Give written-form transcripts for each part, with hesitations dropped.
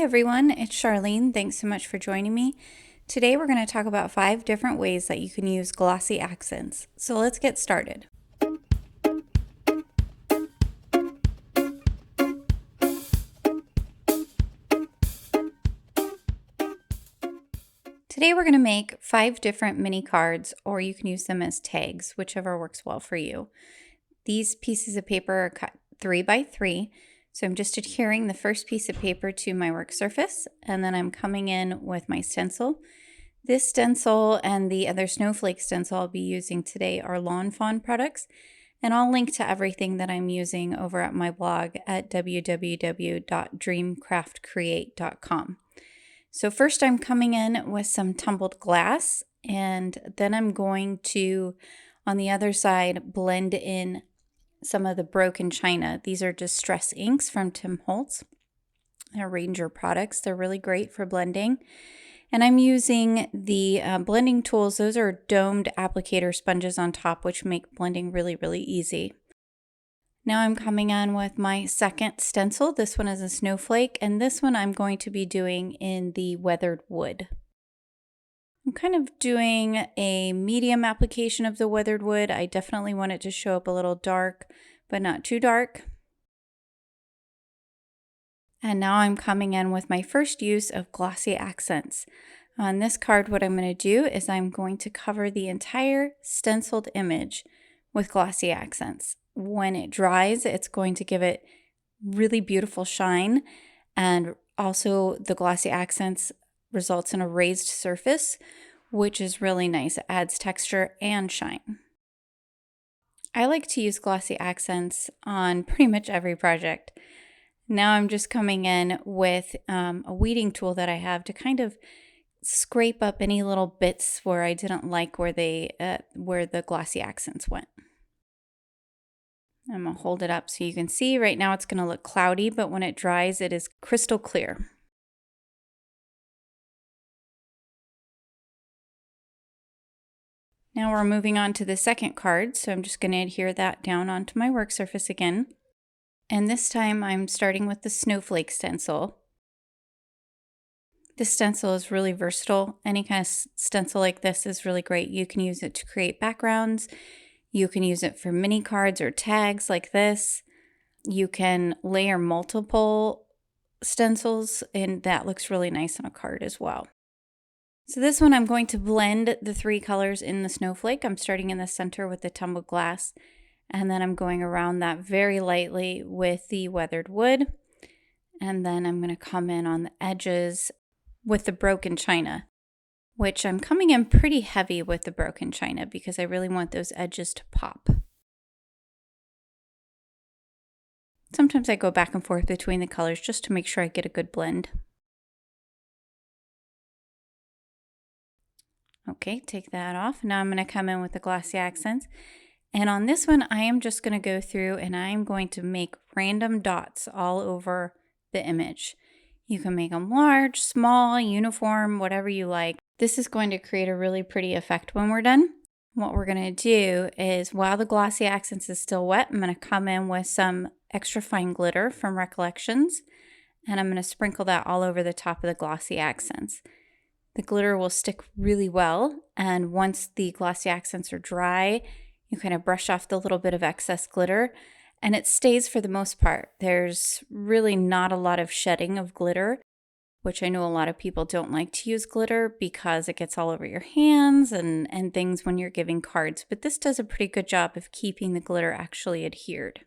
everyone, it's Charlene. Thanks so much for joining me. Today we're going to talk about 5 different ways that you can use glossy accents. So let's get started. Today we're going to make 5 different mini cards, or you can use them as tags, whichever works well for you. These pieces of paper are cut 3 by 3. So I'm just adhering the first piece of paper to my work surface, and then I'm coming in with my stencil. This stencil and the other snowflake stencil I'll be using today are Lawn Fawn products, and I'll link to everything that I'm using over at my blog at www.dreamcraftcreate.com. So first I'm coming in with some tumbled glass, and then I'm going to, on the other side, blend in some of the broken china. These are Distress inks from Tim Holtz. They're Ranger products. They're really great for blending. And I'm using the blending tools. Those are domed applicator sponges on top, which make blending really, really easy. Now I'm coming in with my second stencil. This one is a snowflake, and this one I'm going to be doing in the weathered wood. I'm kind of doing a medium application of the weathered wood. I definitely want it to show up a little dark, but not too dark. And now I'm coming in with my first use of glossy accents. On this card, what I'm going to do is I'm going to cover the entire stenciled image with glossy accents. When it dries, it's going to give it really beautiful shine, and also the glossy accents results in a raised surface, which is really nice. It adds texture and shine. I like to use glossy accents on pretty much every project. Now I'm just coming in with a weeding tool that I have to kind of scrape up any little bits where I didn't like where the glossy accents went. I'm going to hold it up so you can see. Right now it's going to look cloudy, but when it dries, it is crystal clear. Now we're moving on to the second card, so I'm just going to adhere that down onto my work surface again. And this time I'm starting with the snowflake stencil. This stencil is really versatile. Any kind of stencil like this is really great. You can use it to create backgrounds. You can use it for mini cards or tags like this. You can layer multiple stencils, and that looks really nice on a card as well. So this one I'm going to blend the 3 colors in the snowflake. I'm starting in the center with the tumbled glass, and then I'm going around that very lightly with the weathered wood. And then I'm going to come in on the edges with the broken china, which I'm coming in pretty heavy with the broken china because I really want those edges to pop. Sometimes I go back and forth between the colors just to make sure I get a good blend. Okay, take that off. Now I'm going to come in with the glossy accents. And on this one, I am just going to go through and I'm going to make random dots all over the image. You can make them large, small, uniform, whatever you like. This is going to create a really pretty effect when we're done. What we're going to do is, while the glossy accents is still wet, I'm going to come in with some extra fine glitter from Recollections, and I'm going to sprinkle that all over the top of the glossy accents. The glitter will stick really well, and once the glossy accents are dry, you kind of brush off the little bit of excess glitter, and it stays for the most part. There's really not a lot of shedding of glitter, which I know a lot of people don't like to use glitter because it gets all over your hands and things when you're giving cards, but this does a pretty good job of keeping the glitter actually adhered.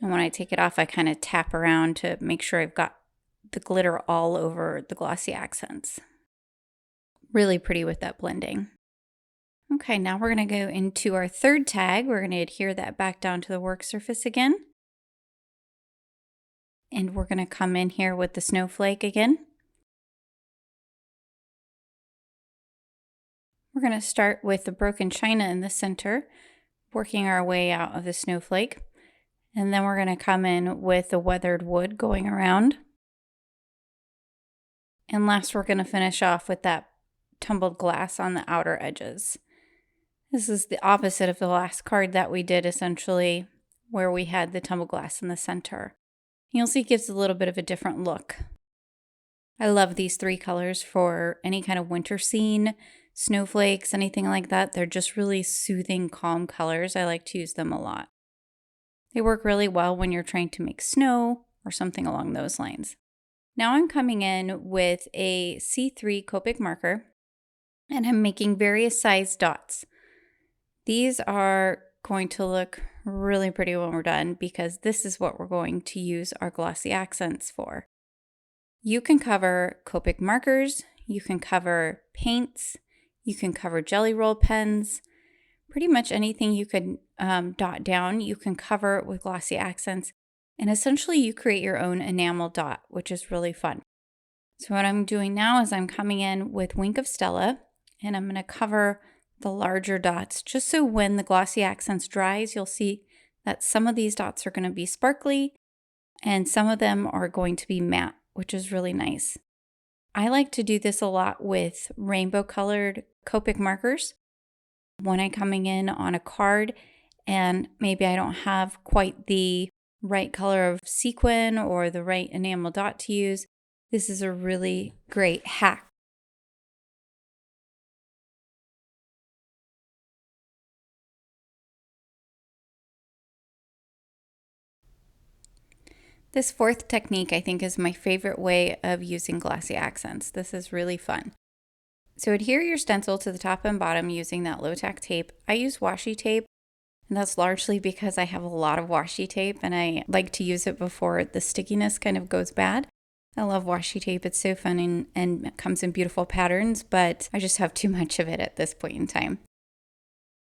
And when I take it off, I kind of tap around to make sure I've got the glitter all over the glossy accents. Really pretty with that blending. Okay, now we're going to go into our third tag. We're going to adhere that back down to the work surface again. And we're going to come in here with the snowflake again. We're going to start with the broken china in the center, working our way out of the snowflake. And then we're going to come in with the weathered wood going around. And last, we're going to finish off with that tumbled glass on the outer edges. This is the opposite of the last card that we did, essentially, where we had the tumbled glass in the center. You'll see it gives a little bit of a different look. I love these three colors for any kind of winter scene, snowflakes, anything like that. They're just really soothing, calm colors. I like to use them a lot. They work really well when you're trying to make snow or something along those lines. Now I'm coming in with a C3 Copic marker and I'm making various size dots. These are going to look really pretty when we're done because this is what we're going to use our glossy accents for. You can cover Copic markers, you can cover paints, you can cover jelly roll pens, pretty much anything you could dot down, you can cover with glossy accents. And essentially you create your own enamel dot, which is really fun. So what I'm doing now is I'm coming in with Wink of Stella and I'm going to cover the larger dots just so when the glossy accents dries, you'll see that some of these dots are going to be sparkly and some of them are going to be matte, which is really nice. I like to do this a lot with rainbow colored Copic markers. When I'm coming in on a card and maybe I don't have quite the right color of sequin or the right enamel dot to use, this is a really great hack. This fourth technique I think is my favorite way of using glossy accents. This is really fun. So adhere your stencil to the top and bottom using that low tack tape. I use washi tape, and that's largely because I have a lot of washi tape and I like to use it before the stickiness kind of goes bad. I love washi tape. It's so fun and it comes in beautiful patterns, but I just have too much of it at this point in time.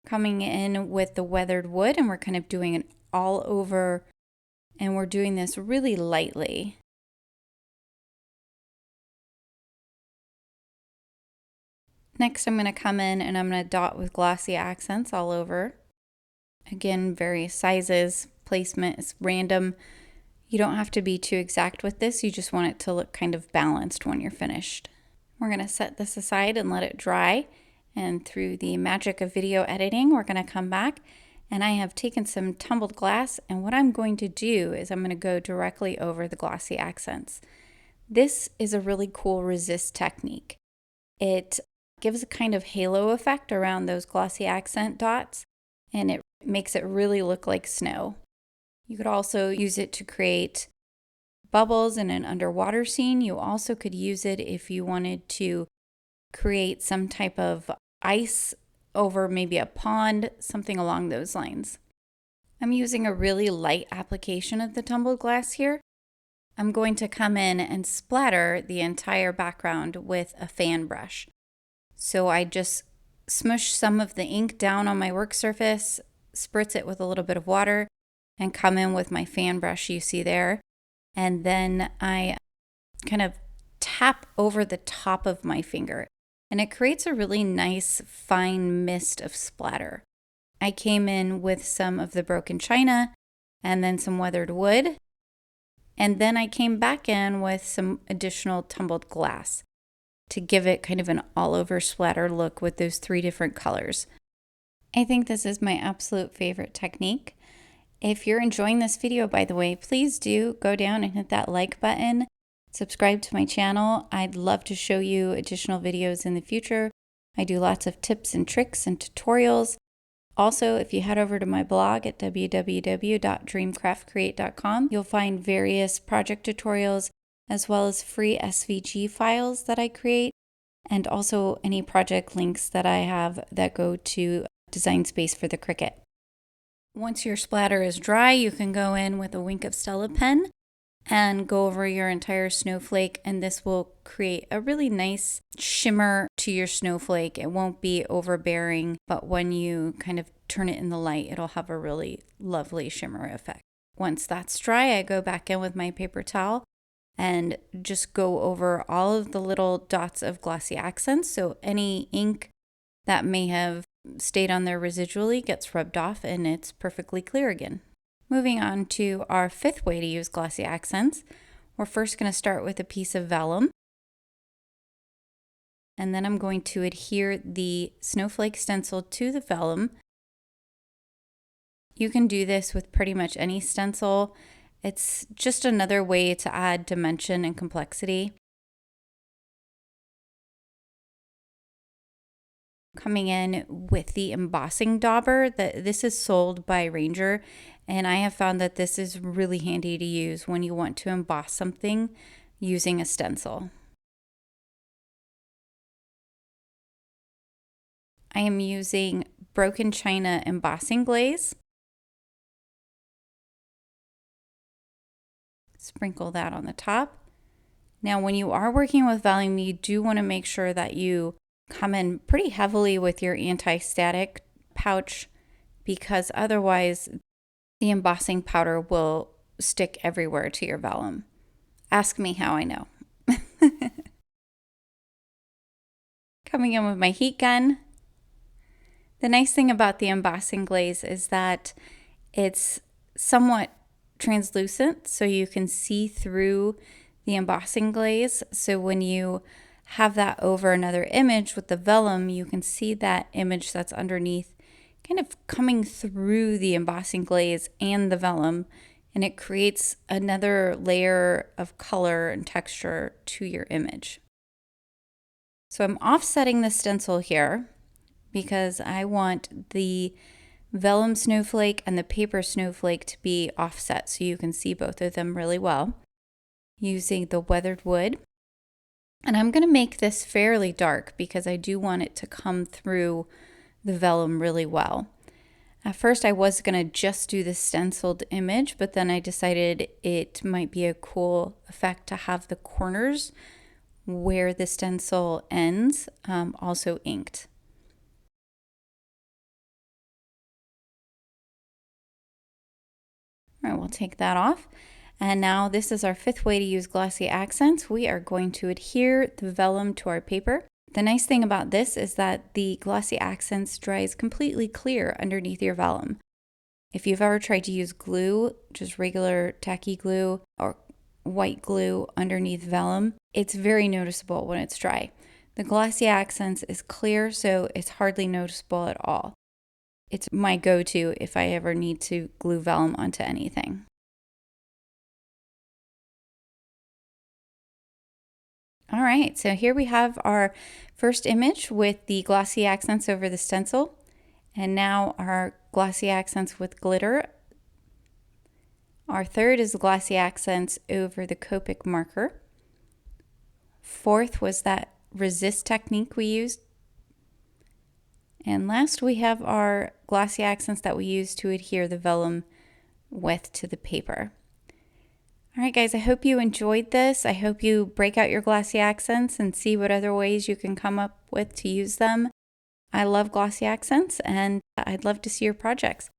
Coming in with the weathered wood, and we're kind of doing it all over, and we're doing this really lightly. Next, I'm going to come in and I'm going to dot with glossy accents all over. Again, various sizes, placement is random. You don't have to be too exact with this. You just want it to look kind of balanced when you're finished. We're going to set this aside and let it dry. And through the magic of video editing, we're going to come back. And I have taken some tumbled glass. And what I'm going to do is I'm going to go directly over the glossy accents. This is a really cool resist technique. It gives a kind of halo effect around those glossy accent dots. And it makes it really look like snow. You could also use it to create bubbles in an underwater scene. You also could use it if you wanted to create some type of ice over maybe a pond, something along those lines. I'm using a really light application of the tumbled glass here. I'm going to come in and splatter the entire background with a fan brush. So I just smush some of the ink down on my work surface, spritz it with a little bit of water, and come in with my fan brush you see there. And then I kind of tap over the top of my finger. And it creates a really nice fine mist of splatter. I came in with some of the broken china and then some weathered wood. And then I came back in with some additional tumbled glass to give it kind of an all-over splatter look with those three different colors. I think this is my absolute favorite technique. If you're enjoying this video, by the way, please do go down and hit that like button. Subscribe to my channel. I'd love to show you additional videos in the future. I do lots of tips and tricks and tutorials. Also, if you head over to my blog at www.dreamcraftcreate.com, you'll find various project tutorials as well as free SVG files that I create, and also any project links that I have that go to Design Space for the Cricut. Once your splatter is dry, you can go in with a Wink of Stella pen and go over your entire snowflake, and this will create a really nice shimmer to your snowflake. It won't be overbearing, but when you kind of turn it in the light, it'll have a really lovely shimmer effect. Once that's dry, I go back in with my paper towel and just go over all of the little dots of glossy accents. So any ink that may have stayed on there residually gets rubbed off and it's perfectly clear again. Moving on to our fifth way to use glossy accents, we're first going to start with a piece of vellum. And then I'm going to adhere the snowflake stencil to the vellum. You can do this with pretty much any stencil. It's just another way to add dimension and complexity. Coming in with the embossing dauber. This is sold by Ranger, and I have found that this is really handy to use when you want to emboss something using a stencil. I am using Broken China embossing glaze. Sprinkle that on the top. Now, when you are working with vellum, you do want to make sure that you come in pretty heavily with your anti-static pouch, because otherwise the embossing powder will stick everywhere to your vellum. Ask me how I know. Coming in with my heat gun. The nice thing about the embossing glaze is that it's somewhat translucent, so you can see through the embossing glaze. So when you have that over another image with the vellum, you can see that image that's underneath kind of coming through the embossing glaze and the vellum, and it creates another layer of color and texture to your image. So I'm offsetting the stencil here because I want the vellum snowflake and the paper snowflake to be offset so you can see both of them really well, using the weathered wood. And I'm going to make this fairly dark because I do want it to come through the vellum really well. At first I was going to just do the stenciled image, but then I decided it might be a cool effect to have the corners where the stencil ends also inked. All right, we'll take that off. And now this is our fifth way to use glossy accents. We are going to adhere the vellum to our paper. The nice thing about this is that the glossy accents dries completely clear underneath your vellum. If you've ever tried to use glue, just regular tacky glue or white glue underneath vellum, it's very noticeable when it's dry. The glossy accents is clear, so it's hardly noticeable at all. It's my go-to if I ever need to glue vellum onto anything. All right, so here we have our first image with the glossy accents over the stencil, and now our glossy accents with glitter. Our third is the glossy accents over the Copic marker. Fourth was that resist technique we used. And last we have our glossy accents that we use to adhere the vellum width to the paper. All right, guys, I hope you enjoyed this. I hope you break out your glossy accents and see what other ways you can come up with to use them. I love glossy accents, and I'd love to see your projects.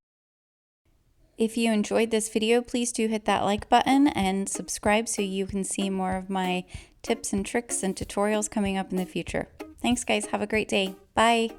If you enjoyed this video, please do hit that like button and subscribe so you can see more of my tips and tricks and tutorials coming up in the future. Thanks, guys. Have a great day. Bye.